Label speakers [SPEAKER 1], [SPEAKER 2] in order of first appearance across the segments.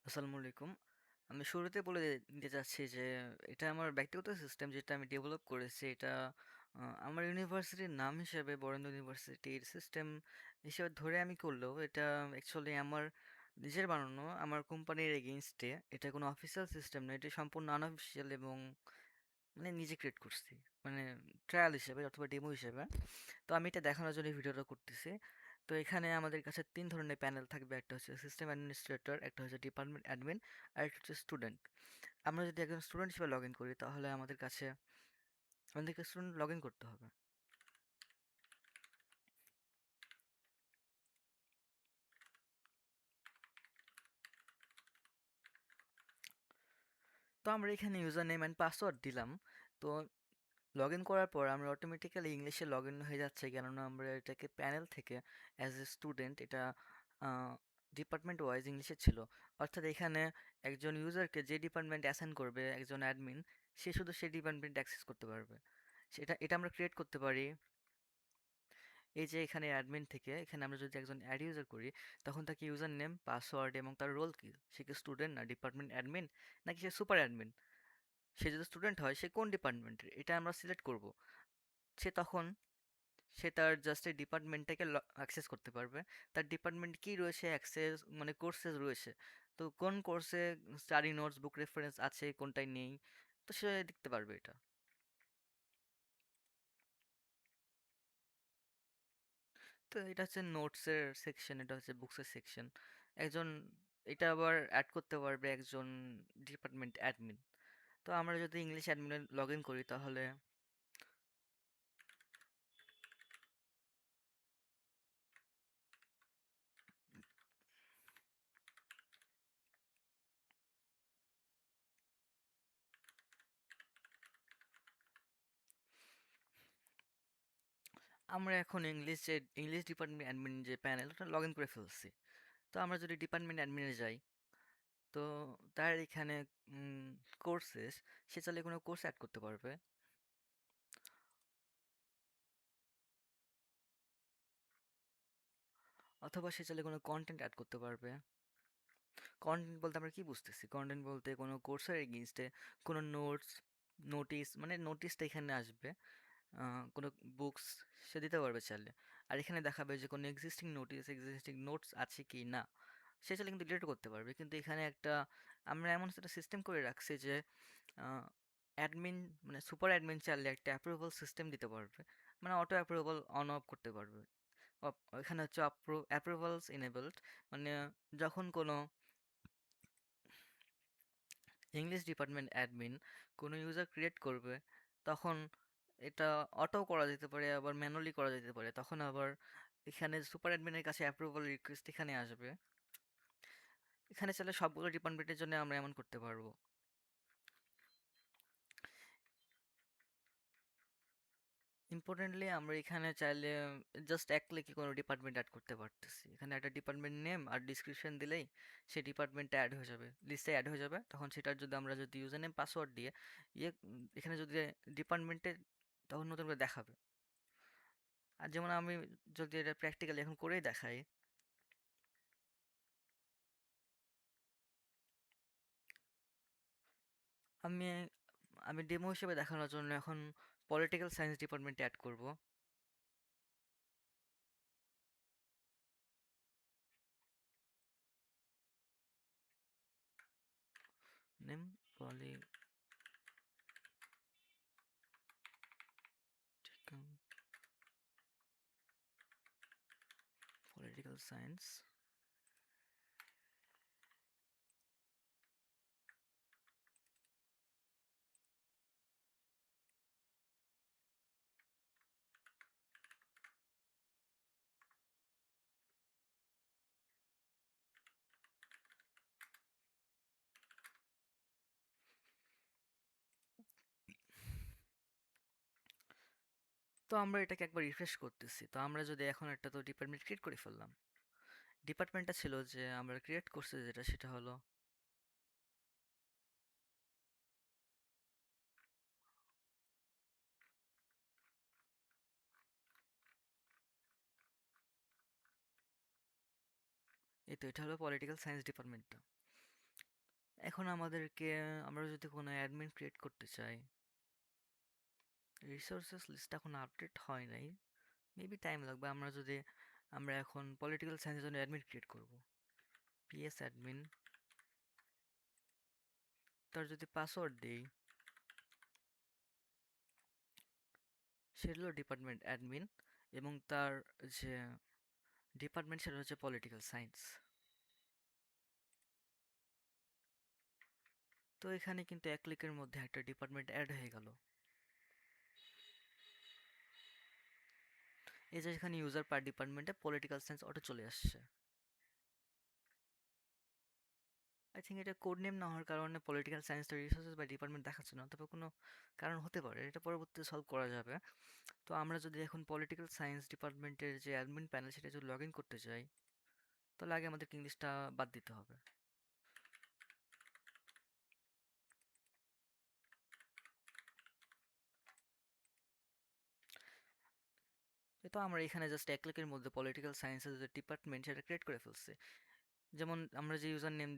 [SPEAKER 1] আসসালামু আলাইকুম। আমি শুরুতে বলে দিতে চাচ্ছি যে এটা আমার ব্যক্তিগত সিস্টেম যেটা আমি ডেভেলপ করেছি। এটা আমার ইউনিভার্সিটির নাম হিসেবে বরেন্দ্র ইউনিভার্সিটির সিস্টেম হিসেবে ধরে আমি করলেও এটা অ্যাকচুয়ালি আমার নিজের বানানো আমার কোম্পানির এগেইনস্টে। এটা কোনো অফিসিয়াল সিস্টেম না। এটা সম্পূর্ণ আনঅফিসিয়াল এবং মানে নিজে ক্রিয়েট করছি। মানে ট্রায়াল হিসেবে অথবা ডেমো হিসেবে। তো আমি এটা দেখানোর জন্য ভিডিওটা করতেছি। তো এখানে আমাদের কাছে ৩ ধরনের প্যানেল থাকবে। একটা হচ্ছে সিস্টেম অ্যাডমিনিস্ট্রেটর, একটা হচ্ছে ডিপার্টমেন্ট অ্যাডমিন, আর একটা হচ্ছে স্টুডেন্ট। আমরা যদি একজন স্টুডেন্ট হিসেবে লগইন করি তাহলে আমাদেরকে স্টুডেন্ট লগইন করতে হবে। তো আমরা এখানে ইউজার নেম অ্যান্ড পাসওয়ার্ড দিলাম। তো লগইন করার পর আমরা অটোমেটিক্যালি ইংলিশে লগইন হয়ে যাচ্ছে, কেননা আমরা এটাকে প্যানেল থেকে অ্যাজ এ স্টুডেন্ট এটা ডিপার্টমেন্ট ওয়াইজ ইংলিশে ছিল। অর্থাৎ এখানে একজন ইউজারকে যে ডিপার্টমেন্ট অ্যাসাইন করবে একজন অ্যাডমিন, সে শুধু সেই ডিপার্টমেন্ট অ্যাক্সেস করতে পারবে। এটা আমরা ক্রিয়েট করতে পারি। এই যে এখানে অ্যাডমিন থেকে এখানে আমরা যদি একজন অ্যাড ইউজার করি, তখন তাকে ইউজার নেম, পাসওয়ার্ড এবং তার রোল কি, সে কি স্টুডেন্ট না ডিপার্টমেন্ট অ্যাডমিন নাকি সে সুপার অ্যাডমিন, সে যদি স্টুডেন্ট হয় সে কোন ডিপার্টমেন্টের এটা আমরা সিলেক্ট করব। সে তখন সে তার জাস্ট এই ডিপার্টমেন্টটাকে অ্যাক্সেস করতে পারবে। তার ডিপার্টমেন্ট কি রয়েছে অ্যাক্সেস মানে কোর্সেস রয়েছে। তো কোন কোর্সে স্টাডি নোটস বুক রেফারেন্স আছে কোনটায় নেই, তো সে দেখতে পারবে এটা। তো এটা হচ্ছে নোটসের সেকশন, এটা হচ্ছে বুকসের সেকশন। একজন এটা আবার অ্যাড করতে পারবে একজন ডিপার্টমেন্ট অ্যাডমিন। তো আমরা যদি ইংলিশ অ্যাডমিনে লগ ইন করি তাহলে আমরা এখন ইংলিশ ডিপার্টমেন্ট অ্যাডমিন যে প্যানেল ওটা লগ ইন করে ফেলছি। তো আমরা যদি ডিপার্টমেন্ট অ্যাডমিনে যাই, তো তার এখানে কোর্সেস, সে চাইলে কোনো কোর্স অ্যাড করতে পারবে, অথবা সে চাইলে কোনো কন্টেন্ট অ্যাড করতে পারবে। কন্টেন্ট বলতে আমরা কি বুঝতেছি? কন্টেন্ট বলতে কোনো কোর্সের এগেইনস্টে কোনো নোটস, নোটিশ মানে নোটিশটা এখানে আসবে। কোনো বুকস সে দিতে পারবে চাইলে। আর এখানে দেখাবে যে কোনো এক্সিস্টিং নোটিশ, এক্সিস্টিং নোটস আছে কি না। সে চাইলে কিন্তু ডিলিট করতে পারবে। কিন্তু এখানে আমরা এমন একটা সিস্টেম করে রাখছি যে অ্যাডমিন মানে সুপার অ্যাডমিন চাইলে একটা অ্যাপ্রুভাল সিস্টেম দিতে পারবে। মানে অটো অ্যাপ্রুভাল অন অফ করতে পারবে। এখানে হচ্ছে অ্যাপ্রুভালস এনেবলড, মানে যখন কোনো ইংলিশ ডিপার্টমেন্ট অ্যাডমিন কোনো ইউজার ক্রিয়েট করবে, তখন এটা অটো করা যেতে পারে, আবার ম্যানুয়ালি করা যেতে পারে। তখন আবার এখানে সুপার অ্যাডমিনের কাছে অ্যাপ্রুভাল রিকোয়েস্ট এখানে আসবে। এখানে চাইলে সবগুলো ডিপার্টমেন্টের জন্য আমরা এমন করতে পারবো। ইম্পর্টেন্টলি আমরা এখানে চাইলে জাস্ট এক ক্লিকে কোনো ডিপার্টমেন্ট অ্যাড করতে পারতেছি। এখানে একটা ডিপার্টমেন্ট নেম আর ডিসক্রিপশন দিলেই সেই ডিপার্টমেন্টটা অ্যাড হয়ে যাবে, লিস্টে অ্যাড হয়ে যাবে। তখন সেটার যদি আমরা যদি ইউজার নেম পাসওয়ার্ড দিয়ে এখানে যদি ডিপার্টমেন্টে, তখন নতুন করে দেখাবে। আর যেমন আমি যদি এটা প্র্যাকটিক্যালি এখন করেই দেখাই, আমি আমি ডেমো হিসেবে দেখানোর জন্য এখন পলিটিক্যাল সায়েন্স ডিপার্টমেন্ট অ্যাড করব। Name political science. তো আমরা এটাকে একবার রিফ্রেশ করতেছি। তো আমরা যদি এখন একটা তো ডিপার্টমেন্ট ক্রিয়েট করে ফেললাম। ডিপার্টমেন্টটা ছিল যে আমরা ক্রিয়েট করছি যেটা, সেটা হলো এই তো, এটা হলো পলিটিক্যাল সায়েন্স ডিপার্টমেন্টটা। এখন আমাদেরকে আমরা যদি কোনো অ্যাডমিন ক্রিয়েট করতে চাই, রিসোর্সেস লিস্ট এখন আপডেট হয় নাই, মেবি টাইম লাগবে। আমরা এখন পলিটিক্যাল সায়েন্সের জন্য অ্যাডমিন ক্রিয়েট করব, পিএস অ্যাডমিন। তার যদি পাসওয়ার্ড দিই, সেটা হলো ডিপার্টমেন্ট অ্যাডমিন, এবং তার যে ডিপার্টমেন্ট সেটা হচ্ছে পলিটিক্যাল সায়েন্স। তো এখানে কিন্তু এক ক্লিকের মধ্যে একটা ডিপার্টমেন্ট অ্যাড হয়ে গেল। এই যে এখানে ইউজার পার ডিপার্টমেন্টে পলিটিক্যাল সায়েন্স অটো চলে আসছে। আই থিঙ্ক এটা কোড নেম না হওয়ার কারণে পলিটিক্যাল সায়েন্স রিসোর্সেস বা ডিপার্টমেন্ট দেখাচ্ছে না, তবে কোনো কারণ হতে পারে, এটা পরবর্তীতে সলভ করা যাবে। তো আমরা যদি এখন পলিটিক্যাল সায়েন্স ডিপার্টমেন্টের যে অ্যাডমিন প্যানেল সেটা যদি লগ ইন করতে চাই, তাহলে আগে আমাদেরকে ইংলিশটা বাদ দিতে হবে। তো আমরা এখানে জাস্ট এক ক্লিকের মধ্যে পলিটিক্যাল সায়েন্সের যে ডিপার্টমেন্ট সেটা ক্রিয়েট করে ফেলছি। যেমন আমরা যে ইউজার নেম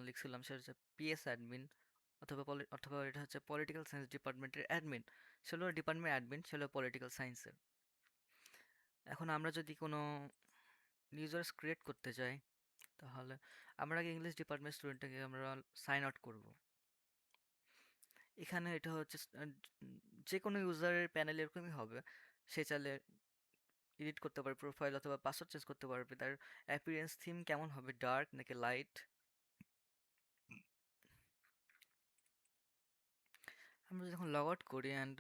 [SPEAKER 1] লিখছিলাম সেটা হচ্ছে পিএস অ্যাডমিন, অথবা এটা হচ্ছে পলিটিক্যাল সায়েন্স ডিপার্টমেন্টের অ্যাডমিন। সেগুলো ডিপার্টমেন্ট অ্যাডমিন, সেগুলো পলিটিক্যাল সায়েন্সের। এখন আমরা যদি কোনো ইউজার্স ক্রিয়েট করতে চাই, তাহলে আমরা আগে ইংলিশ ডিপার্টমেন্ট স্টুডেন্টটাকে আমরা সাইন আউট করব। এখানে এটা হচ্ছে যে কোনো ইউজারের প্যানেল এরকমই হবে। সে চাইলে এডিট করতে পারবে প্রোফাইল, অথবা পাসওয়ার্ড চেঞ্জ করতে পারবে। তার অ্যাপিয়ারেন্স থিম কেমন হবে, ডার্ক নাকি লাইট। আমরা যখন লগ আউট করি অ্যান্ড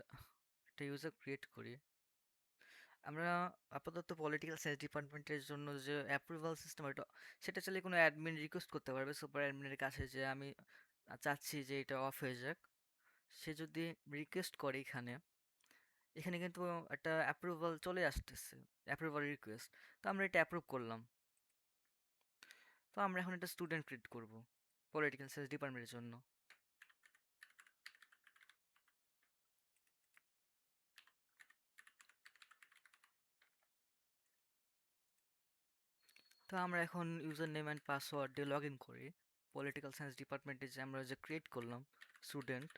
[SPEAKER 1] একটা ইউজার ক্রিয়েট করি, আমরা আপাতত পলিটিক্যাল সায়েন্স ডিপার্টমেন্টের জন্য যে অ্যাপ্রুভাল সিস্টেম, এটা সেটা চাইলে কোনো অ্যাডমিন রিকোয়েস্ট করতে পারবে সুপার অ্যাডমিনের কাছে, যে আমি চাচ্ছি যে এটা অফ হয়ে যাক। সে যদি রিকোয়েস্ট করে এখানে, এখানে কিন্তু একটা অ্যাপ্রুভাল চলে আসতেছে, অ্যাপ্রুভাল রিকোয়েস্ট। তো আমরা এটা অ্যাপ্রুভ করলাম। তো আমরা এখন একটা স্টুডেন্ট ক্রিয়েট করব পলিটিক্যাল সায়েন্স ডিপার্টমেন্টের জন্য। তো আমরা এখন ইউজার নেম অ্যান্ড পাসওয়ার্ড দিয়ে লগ ইন করি পলিটিক্যাল সায়েন্স ডিপার্টমেন্টে, যে আমরা যে ক্রিয়েট করলাম স্টুডেন্ট।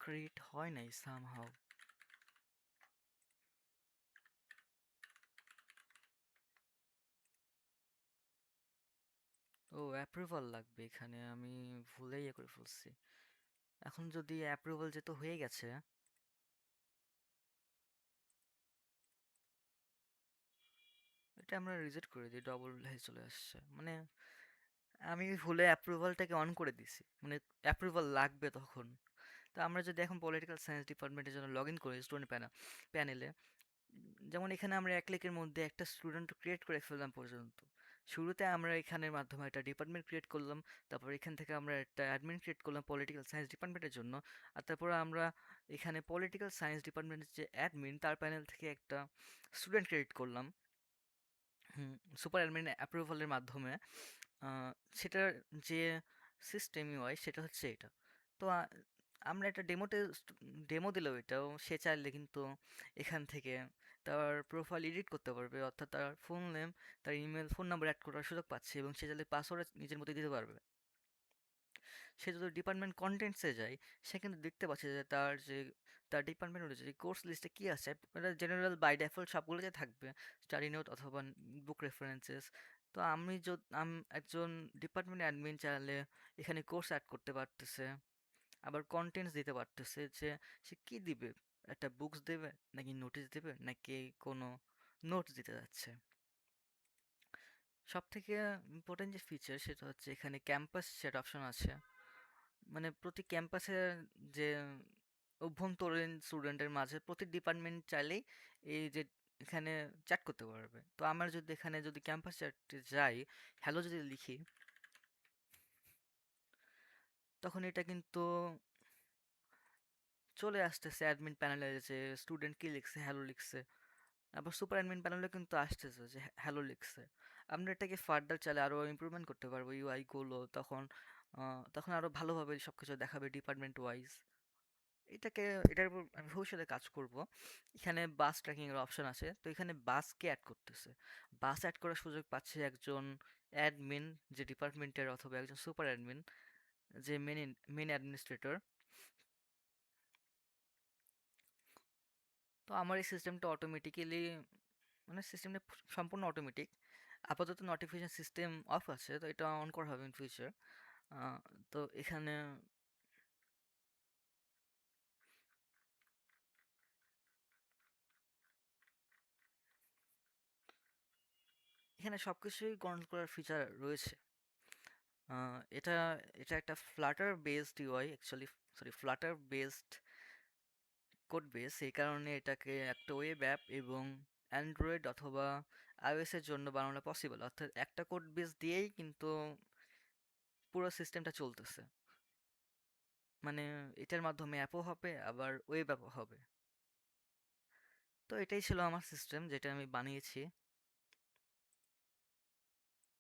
[SPEAKER 1] ক্রিয়েট হয় নাই সামহাউ। ও, অ্যাপ্রুভাল লাগবে এখানে, আমি ভুলেই ইয়ে করে ফেলছি। এখন যদি অ্যাপ্রুভাল যেহেতু হয়ে গেছে, এটা আমরা রিজেক্ট করে দিই, ডবল হয়ে চলে আসছে। মানে আমি ভুলে অ্যাপ্রুভালটাকে অন করে দিছি, মানে অ্যাপ্রুভাল লাগবে তখন। তো আমরা যদি এখন পলিটিক্যাল সায়েন্স ডিপার্টমেন্টের জন্য লগ ইন করি স্টুডেন্ট প্যানেলে, যেমন এখানে আমরা এক ক্লিকের মধ্যে একটা স্টুডেন্ট ক্রিয়েট করে ফেললাম পর্যন্ত। শুরুতে আমরা এখানের মাধ্যমে একটা ডিপার্টমেন্ট ক্রিয়েট করলাম, তারপর এখান থেকে আমরা একটা অ্যাডমিন ক্রিয়েট করলাম পলিটিক্যাল সায়েন্স ডিপার্টমেন্টের জন্য। আর তারপর আমরা এখানে পলিটিক্যাল সায়েন্স ডিপার্টমেন্টের যে অ্যাডমিন তার প্যানেল থেকে একটা স্টুডেন্ট ক্রিয়েট করলাম, সুপার অ্যাডমিন অ্যাপ্রুভালের মাধ্যমে। আহ, সেটার যে সিস্টেম ইউআই সেটা হচ্ছে এটা। তো আমরা একটা ডেমো দিলেও, এটাও সে চাইলে কিন্তু এখান থেকে তার প্রোফাইল এডিট করতে পারবে, অর্থাৎ তার ফুল নেম, তার ইমেল, ফোন নাম্বার অ্যাড করার সুযোগ পাচ্ছে, এবং সে চাইলে পাসওয়ার্ড নিজের মতো দিতে পারবে। সে যদি ডিপার্টমেন্ট কন্টেন্টসে যায়, সে কিন্তু দেখতে পাচ্ছে যে তার ডিপার্টমেন্ট অনুযায়ী কোর্স লিস্টে কি আছে। এটা জেনারেল বাই ডিফল্ট সবগুলোতে থাকবে, স্টাডি নোট অথবা বুক রেফারেন্সেস। তো একজন ডিপার্টমেন্ট অ্যাডমিন চাইলে এখানে কোর্স অ্যাড করতে পারতেছে, আবার কন্টেন্টস দিতে পারতেছে, যে সে কি দিবে, একটা বুকস দেবে নাকি নোটিশ দেবে নাকি কোনো নোটস দিতে যাচ্ছে। সব থেকে ইম্পর্টেন্ট যে ফিচার সেটা হচ্ছে এখানে ক্যাম্পাস চ্যাট অপশন আছে। মানে প্রতি ক্যাম্পাসের যে অভ্যন্তরীণ স্টুডেন্টের মাঝে প্রতি ডিপার্টমেন্ট চাইলেই এই যে এখানে চ্যাট করতে পারবে। তো আমরা যদি এখানে যদি ক্যাম্পাস চ্যাটে যাই, হ্যালো যদি লিখি, তখন এটা কিন্তু চলে আসতেছে অ্যাডমিন প্যানেলে, যে স্টুডেন্ট কি লিখছে, হ্যালো লিখছে। আবার সুপার অ্যাডমিন প্যানেলে কিন্তু আসতেছে যে হ্যালো লিখছে। আমরা এটাকে ফার্দার চাইলে আরো ইমপ্রুভমেন্ট করতে পারবো ইউআই গুলো, তখন তখন আরো ভালোভাবে সবকিছু দেখাবে ডিপার্টমেন্ট ওয়াইজ। এটাকে এটার উপর আমি ভবিষ্যতে কাজ করব। এখানে বাস ট্র্যাকিং এর অপশন আছে, তো এখানে বাসকে অ্যাড করতেছে। বাস অ্যাড করার সুযোগ পাচ্ছে একজন অ্যাডমিন, যে ডিপার্টমেন্টের, অথবা একজন সুপার অ্যাডমিন, যে মেন অ্যাডমিনিস্ট্রেটর। তো আমার এই সিস্টেমটা অটোমেটিক্যালি, মানে সিস্টেমটা সম্পূর্ণ অটোমেটিক। আপাতত নোটিফিকেশন সিস্টেম অফ আছে, তো এটা অন করা হবে ইন ফিউচার। তো এখানে সবকিছুই কন্ট্রোল করার ফিচার রয়েছে। এটা এটা একটা flutter based UI actually, sorry, flutter based code base. এই কারণে এটাকে একটা ওয়েব অ্যাপ এবং অ্যান্ড্রয়েড অথবা আইওএস এর জন্য বানানো পসিবল। অর্থাৎ একটা কোড বেস দিয়েই কিন্তু পুরো সিস্টেমটা চলতেছে। মানে এটার মাধ্যমে অ্যাপও হবে, আবার ওয়েব অ্যাপও হবে। তো এটাই ছিল আমার সিস্টেম যেটা আমি বানিয়েছি।